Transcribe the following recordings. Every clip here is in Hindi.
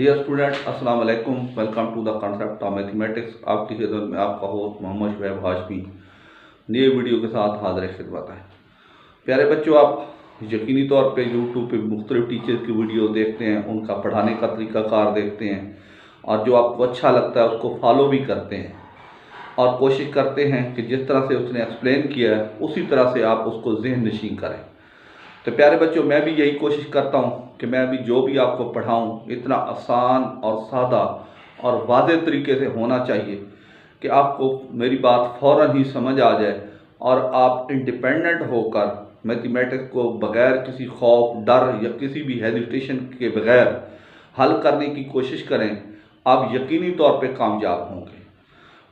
डियर स्टूडेंट अस्सलाम वालेकुम, welcome to the concept of mathematics. आपकी खिदमत में आपका होस्ट मोहम्मद शुएब हाशमी नए वीडियो के साथ हाजिर खिदमत है। प्यारे बच्चों, आप यकीनी तौर पे यूट्यूब पे मुख्तलिफ टीचर की वीडियो देखते हैं, उनका पढ़ाने का तरीक़ाकार देखते हैं और जो आपको अच्छा लगता है उसको फॉलो भी करते हैं और कोशिश करते हैं कि जिस तरह से उसने एक्सप्लेन किया है उसी तरह से आप उसको ज़हन नशीं करें। तो प्यारे बच्चों, मैं भी यही कोशिश करता हूँ कि मैं भी जो भी आपको पढ़ाऊँ इतना आसान और सादा और वाज़ेह तरीके से होना चाहिए कि आपको मेरी बात फ़ौरन ही समझ आ जाए और आप इंडिपेंडेंट होकर मैथमेटिक्स को बग़ैर किसी खौफ, डर या किसी भी हेजिटेशन के बग़ैर हल करने की कोशिश करें। आप यकीनी तौर पे कामयाब होंगे।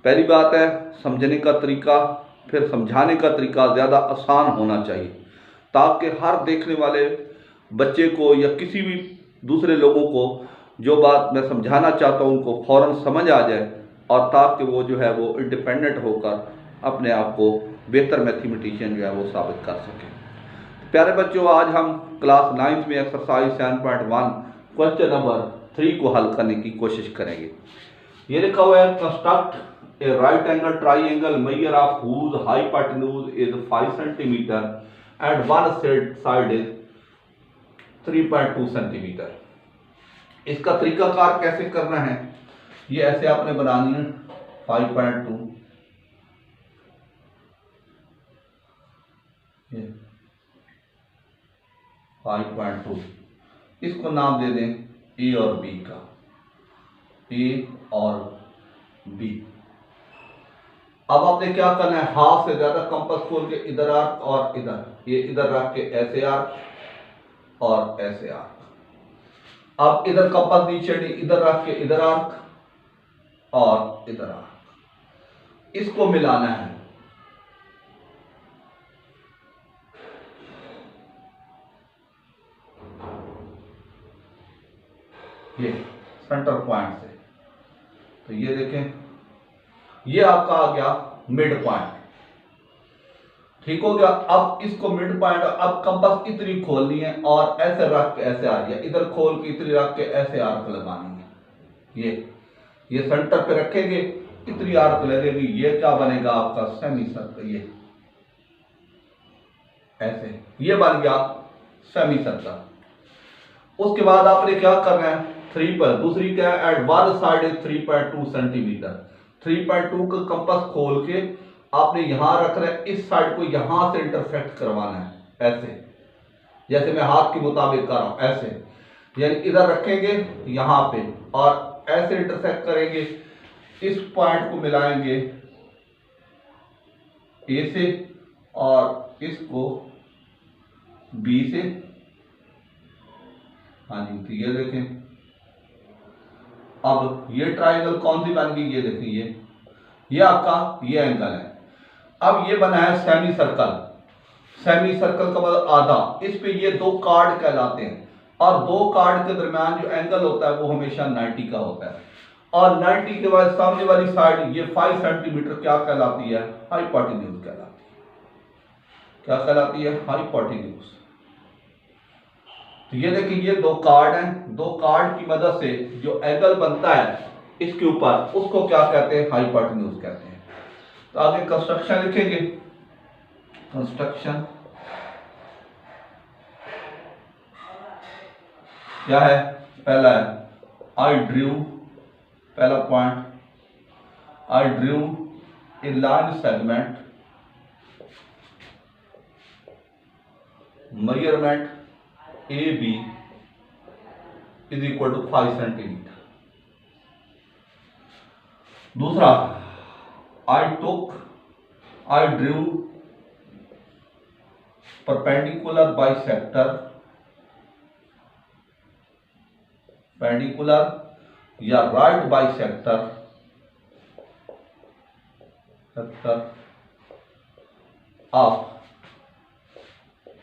पहली बात है, समझने का तरीका, फिर समझाने का तरीका ज़्यादा आसान होना चाहिए ताकि हर देखने वाले बच्चे को या किसी भी दूसरे लोगों को जो बात मैं समझाना चाहता हूँ उनको फ़ौरन समझ आ जाए और ताकि वो जो है वो इंडिपेंडेंट होकर अपने आप को बेहतर मैथमेटिशियन जो है वो साबित कर सकें। प्यारे बच्चों, आज हम क्लास 9 में एक्सरसाइज 7.1 क्वेश्चन नंबर 3 को हल करने की कोशिश करेंगे। ये लिखा हुआ है, construct a right angle triangle measure of whose hypotenuse is 5 centimetre and one side is 3.2 centimetre. इसका तरीकाकार कैसे करना है, ये ऐसे आपने बनानी है 5.2, ये 5.2, इसको नाम दे दें ए और बी का, ए और बी। अब आपने क्या करना है, हाफ से ज्यादा कंपास खोल के इधर आर्क और इधर, ये इधर रख के ऐसे आर्क और ऐसे आर्क। अब इधर कंपास नीचे इधर रख के इधर आर्क और इधर आर्क, इसको मिलाना है। ये सेंटर पॉइंट से, तो ये देखें, ये आपका आ गया मिड पॉइंट। ठीक हो गया। अब इसको मिड पॉइंट, अब कंपास इतनी खोलनी है और ऐसे रख के ऐसे आ गया, इधर खोल के इतनी रख के ऐसे आर्क लगानी है। ये सेंटर पे रखेंगे, इतनी आर्क लगेगी, ये क्या बनेगा आपका सेमी सर्कल। ये ऐसे ये बन गया सेमी सर्कल। उसके बाद आपने क्या करना है, 3 पर दूसरी क्या है, at one side is 3.2 centimetre. 3.2 का कंपास खोल के आपने यहां रखना है, इस साइड को यहां से इंटरसेक्ट करवाना है, ऐसे जैसे मैं हाथ के मुताबिक कर रहा हूं, ऐसे यानी इधर रखेंगे यहां पे और ऐसे इंटरसेक्ट करेंगे, इस पॉइंट को मिलाएंगे ए से और इसको बी से। हाँ जी, तो ये देखें, अब ये ट्राइंगल कौन सी बन गई, ये देखिए, ये आपका ये एंगल है। अब ये बना है सेमी सर्कल। सेमी सर्कल का मतलब आधा, इस पे ये दो कार्ड कहलाते हैं और दो कार्ड के दरमियान जो एंगल होता है वो हमेशा 90 का होता है और 90 के बाद सामने वाली साइड ये 5 सेंटीमीटर क्या कहलाती है, हाइपोटेन्यूज कहलाती है। क्या कहलाती है, हाइपोटेन्यूज। तो ये देखिए, ये दो कार्ड हैं, दो कार्ड की मदद से जो एंगल बनता है इसके ऊपर, उसको क्या कहते हैं, हाइपोटेन्यूज कहते हैं। तो आगे कंस्ट्रक्शन लिखेंगे। कंस्ट्रक्शन क्या है, पहला है आई ड्रू, पहला point, I drew a line segment, measurement A B is equal to 5 centimetre. दूसरा, I drew perpendicular bisector, perpendicular या right bisector of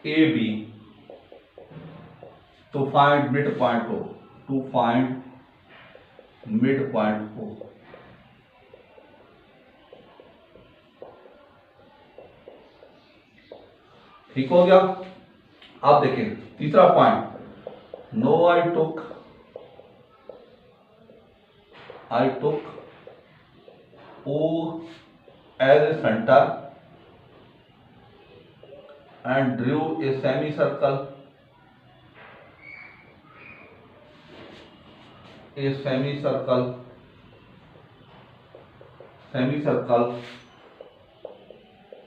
AB to find midpoint O, to find midpoint O। ठीक हो गया। अब देखें तीसरा point, no I took I took O as a center and drew a semicircle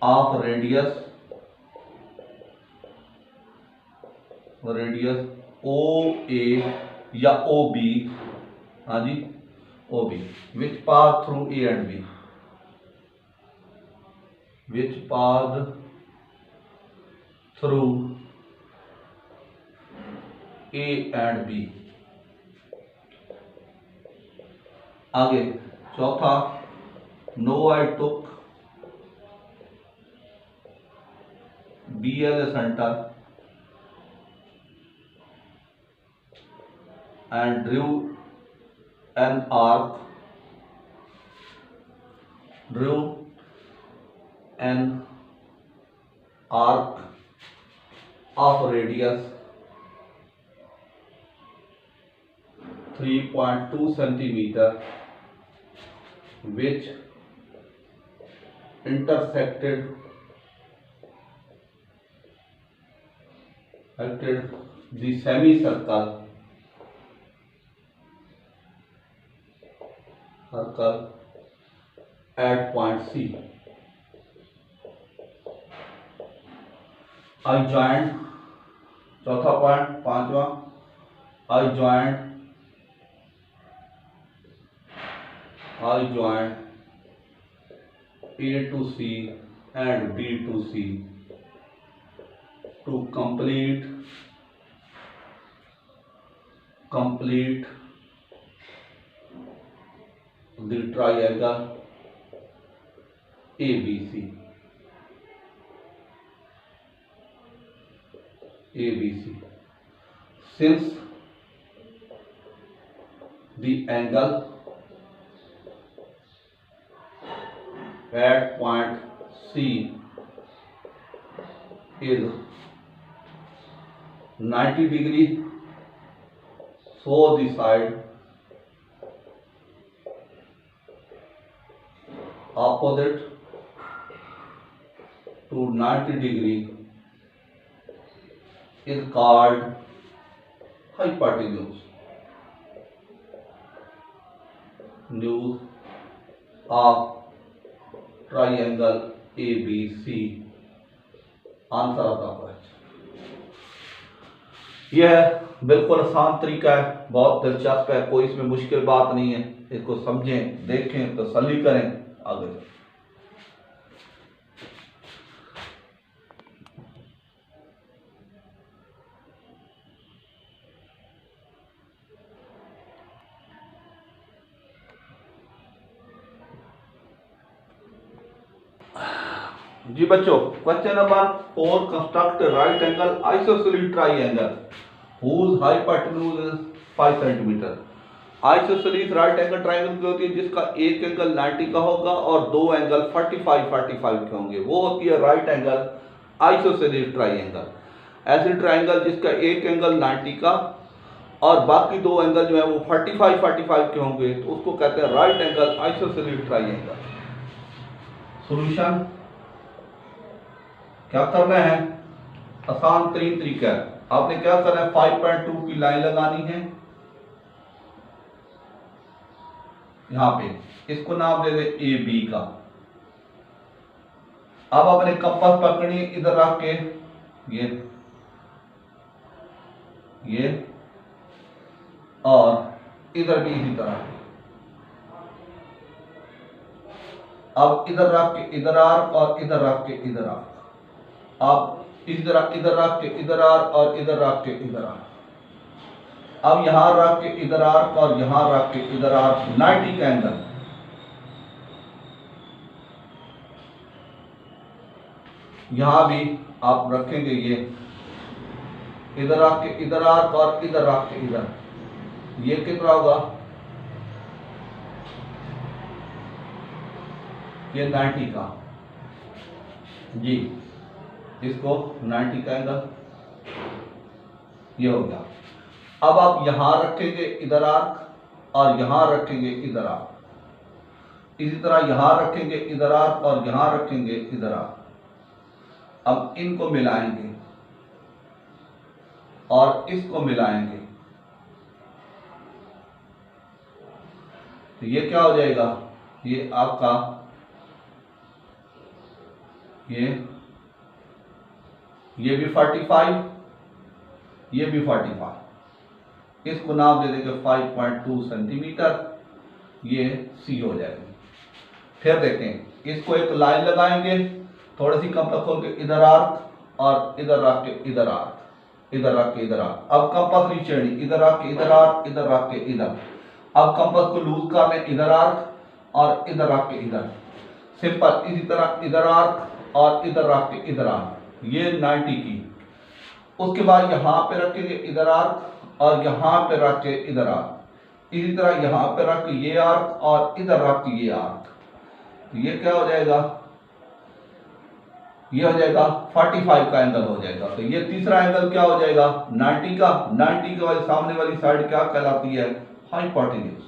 of radius OA या OB, हाँ जी OB, which pass through A and B, which pass through A and B। आगे चौथा, no I took B as a center and drew an arc of radius 3.2 centimeter, which intersected the semicircle at point C। I joined, चौथा पॉइंट, पांचवा, I joined A to C and B to C to complete the triangle ABC। Since the angle at point C is 90 degree, so the side opposite to 90 degree is called hypotenuse of triangle ABC। Answer of the question. यह बिल्कुल आसान तरीका है, बहुत दिलचस्प है, कोई इसमें मुश्किल बात नहीं है। इसको समझें, देखें, तसल्ली करें, आगे। जी बच्चों, question number 4, construct right angle isosceles triangle whose hypotenuse is 5 centimetre. Isosceles right angle triangle की होती है जिसका एक एंगल 90 का होगा और दो एंगल 45 के होंगे, वो होती है राइट एंगल आइसोसेलेस ट्राइंगल। ऐसे ट्राइंगल जिसका एक एंगल 90 का और बाकी दो एंगल जो है वो 45 के होंगे, तो उसको कहते हैं right angle isosceles triangle. Solution क्या करना है, आसान तरीन तरीका है। आपने क्या करना है, 5.2 की लाइन लगानी है यहां पे, इसको नाम दे दे ए बी का। अब आपने कंपास पकड़नी इधर रख के, ये और इधर भी इसी तरह। अब इधर रख के इधर आर्क और इधर रख के इधर आर्क। अब इधर रख के इधर आर्क और इधर रख के इधर आर्क। अब यहां रख के इधर आर्क और यहां रख के इधर आर्क, 90 का एंगल। यहां भी आप रखेंगे ये, इधर रख के इधर आर्क और इधर रख के इधर, ये कितना होगा, ये 90 का जी, इसको 90 का एंगल, ये हो गया। अब आप यहां रखेंगे इधर आर्क और यहां रखेंगे इधर आर्क। इसी तरह यहां रखेंगे इधर आर्क और यहां रखेंगे इधर आर्क। अब इनको मिलाएंगे और इसको मिलाएंगे, तो ये क्या हो जाएगा, ये आपका ये भी 45, ये भी 45। इसको नाम दे देंगे 5.2 सेंटीमीटर, ये सी हो जाएगी। फिर देखें, इसको एक लाइन लगाएंगे, थोड़ी सी कम रखोगे, इधर आर्क और इधर रख के इधर आर्क, इधर रख के इधर आर्क। अब कंपास नीचे चढ़ी, इधर रख के इधर आर्क, इधर रख के इधर। अब कंपास को लूज कर लें, इधर आर्क और इधर रख के इधर। सिंपल। इसी तरह इधर आर्क और इधर रख के इधर आर्क, ये 90 की। उसके बाद यहां पे रखेंगे इधर आर्क और यहां पे रख के इधर आर्क। इसी तरह यहां पे रख के ये आर्क और इधर रख के ये आर्क। तो ये क्या हो जाएगा, ये हो जाएगा 45 का एंगल हो जाएगा। तो ये तीसरा एंगल क्या हो जाएगा, 90 का। 90 के वाली सामने वाली साइड क्या कहलाती है, हाइपोटेन्यूज।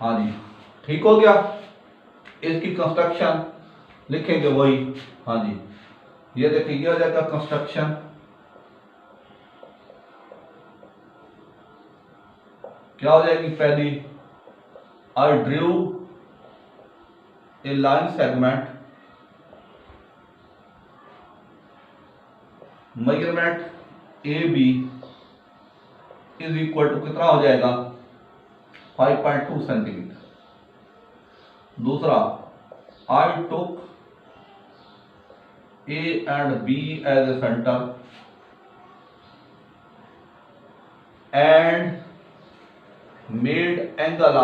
हाँ जी, ठीक हो गया। इसकी कंस्ट्रक्शन लिखेंगे वही। हाँ जी, ये देखिए, ये हो जाएगा कंस्ट्रक्शन। क्या हो जाएगी, पहली, I drew a line segment, measurement A B is equal to कितना हो जाएगा, 5.2 सेंटीमीटर। दूसरा, आई टुक A and B as a center and made angle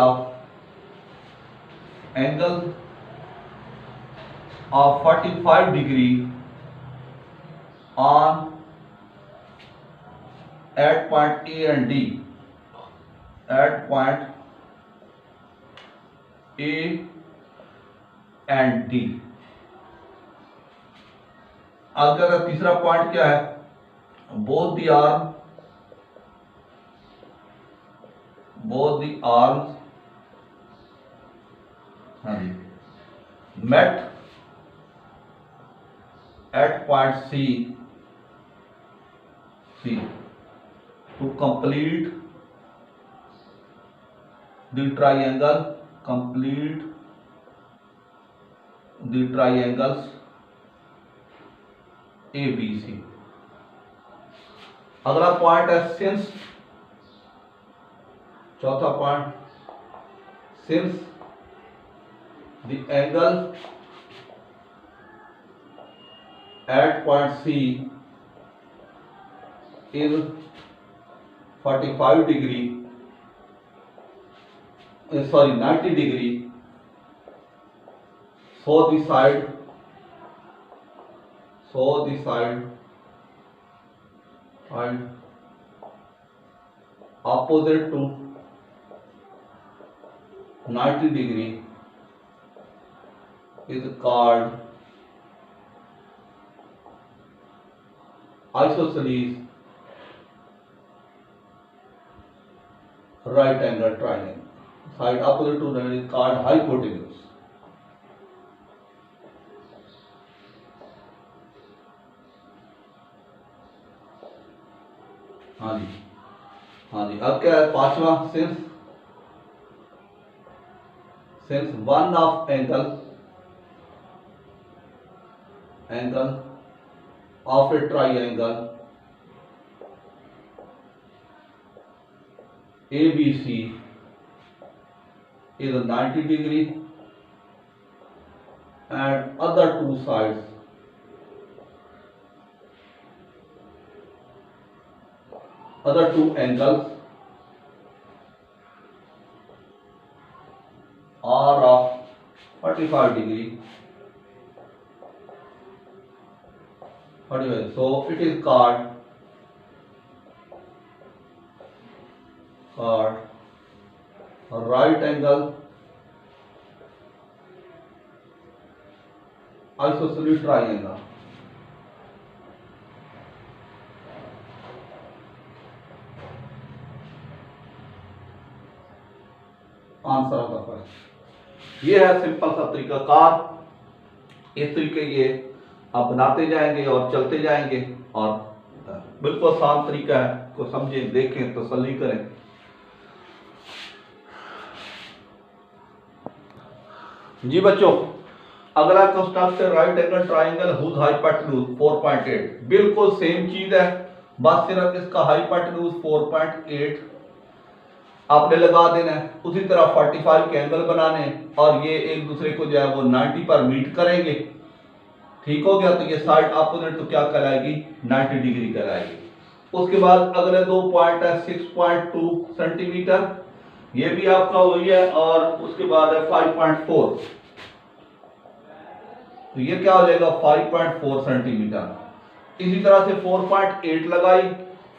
of 45 degree on at point A and D, at point A and D। अगर तीसरा पॉइंट क्या है, both the arms met at point C to complete the triangles ABC। अगला पॉइंट है सिंस, चौथा point, since the angle at point C is 45 degree, 90 degree, so the side opposite to 90 degree is called isosceles right angle triangle। Side opposite to 90 is called hypotenuse। हाँ जी, अब क्या है, पांचवा, since one of angle of A triangle ABC is 90 degree and other two sides other two angles are of 45 degree, so it is called right angle isosceles triangle। Answer of the question. ये है सिंपल सा तरीकाकार। इस तरीके ये आप बनाते जाएंगे और चलते जाएंगे और बिल्कुल आसान तरीका है, को समझें, देखें, तसल्ली करें। जी बच्चों, अगला construct right angle triangle whose hypotenuse 4.8। बिल्कुल सेम चीज है, बस सिर्फ इसका हाइपोटेन्यूज 4.8 आपने लगा देना है। उसी तरह 45 के एंगल बनाने और ये एक दूसरे को जो है वो 90 पर मीट करेंगे। ठीक हो गया, तो ये साइड अपोजिट तो क्या कहलाएगी, 90 डिग्री कहलाएगी। उसके बाद अगले दो पॉइंट है 6.2 सेंटीमीटर, ये भी आपका वही है, और उसके बाद है 5.4, तो ये क्या हो जाएगा 5.4 सेंटीमीटर। इसी तरह से 4.8 लगाई,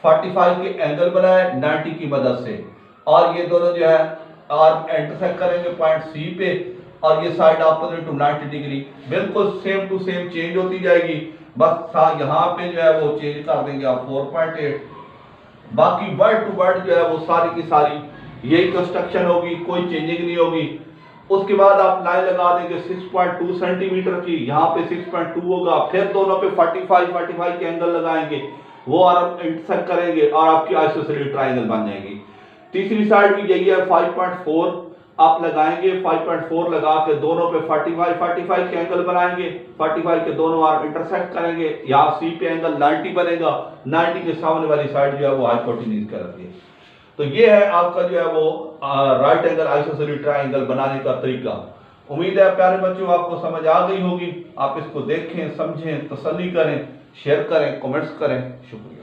45 के एंगल बनाए 90 की मदद से, और ये दोनों जो है आर्क इंटरसेक्ट करेंगे पॉइंट सी पे, और ये साइड अपोजिट टू 90 डिग्री बिल्कुल सेम टू सेम चेंज होती जाएगी। बस यहाँ पे जो है वो चेंज कर देंगे आप 4.8, बाकी वर्ड टू वर्ड जो है वो सारी की सारी यही कंस्ट्रक्शन होगी, कोई चेंजिंग नहीं होगी। उसके बाद आप लाइन लगा देंगे 6.2 सेंटीमीटर की, यहाँ पे 6.2 होगा, फिर दोनों पे 45 के एंगल लगाएंगे, वो आप इंटरसेक्ट करेंगे और आपकी आइसोसेलेस ट्रायंगल बन जाएगी। तीसरी साइड भी यही है, 5.4 आप लगाएंगे, 5.4 लगा के दोनों पे 45 के एंगल बनाएंगे, 45 के दोनों आर्म इंटरसेक्ट करेंगे, यहाँ सी पे एंगल 90 बनेगा, 90 के सामने वाली साइड जो है वो हाइपोटेन्यूज कहलाती है। तो ये है आपका जो है वो राइट एंगल आइसोसेलेस ट्रायंगल बनाने का तरीका। उम्मीद है प्यारे बच्चों आपको समझ आ गई होगी। आप इसको देखें, समझें, तसल्ली करें, शेयर करें, कमेंट्स करें। शुक्रिया।